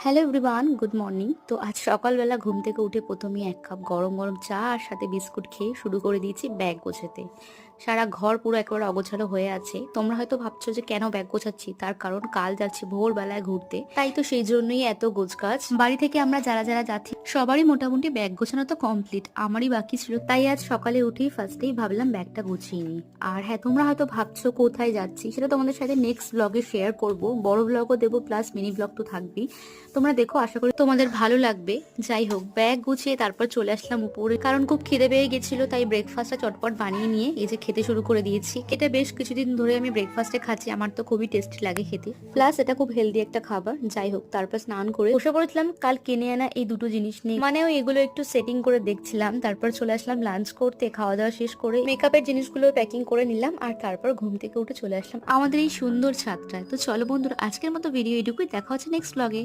Hello everyone, good morning. তো আজ সকালবেলা ঘুম থেকে উঠে প্রথমেই এক কাপ গরম গরম চা আর সাথে বিস্কুট খেয়ে শুরু করে দিয়েছি ব্যাগ গোছাতে। সারা ঘর পুরো একেবারে অগোছালো হয়ে আছে। তোমরা হয়তো ভাবছো যে কেন ব্যাগ গোছাচ্ছি, তার কারণ কাল যাচ্ছি ভোরবেলায় ঘুরতে, তাই তো সেই জন্যই এত গোছগাছ। বাড়ি থেকে আমরা যারা যারা যাচ্ছি সবারই মোটামুটি ব্যাগ গোছানো তো কমপ্লিট, আমারই বাকি ছিল। তাই আজ সকালে উঠেই ফার্স্টেই ভাবলাম ব্যাগটা গুছিয়ে নিই। আর হ্যাঁ, তোমরা হয়তো ভাবছো কোথায় যাচ্ছি, সেটা তোমাদের সাথে নেক্সট ব্লগে শেয়ার করব। বড় ব্লগও দেবো, প্লাস মিনি ব্লগ তো থাকবেই। তোমরা দেখো, আশা করি তোমাদের ভালো লাগবে। যাই হোক, ব্যাগ গুছিয়ে তারপর চলে আসলাম উপরে, কারণ খুব খিদে পেয়ে গেছিল। তাই ব্রেকফাস্টটা চটপট বানিয়ে নিয়ে এই যে খেতে শুরু করে দিয়েছি। এটা বেশ কিছুদিন ধরে আমি ব্রেকফাস্টে খাচ্ছি, আমার তো খুবই টেস্টি লাগে খেতে, প্লাস এটা খুব হেলদি একটা খাবার। যাই হোক, তারপর স্নান করে বসে পড়েছিলাম কাল কিনে আনা এই দুটো জিনিস নিয়ে, মানেও এগুলো একটু সেটিং করে দেখছিলাম। তারপর চলে আসলাম লাঞ্চ করতে। খাওয়া দাওয়া শেষ করে মেকআপের জিনিসগুলো প্যাকিং করে নিলাম, আর তারপর ঘুম থেকে উঠে চলে আসলাম আমাদের এই সুন্দর ছাদটায়। তো চলো বন্ধুরা, আজকের মতো ভিডিও এটুকুই। দেখা হচ্ছে নেক্সট ব্লগে।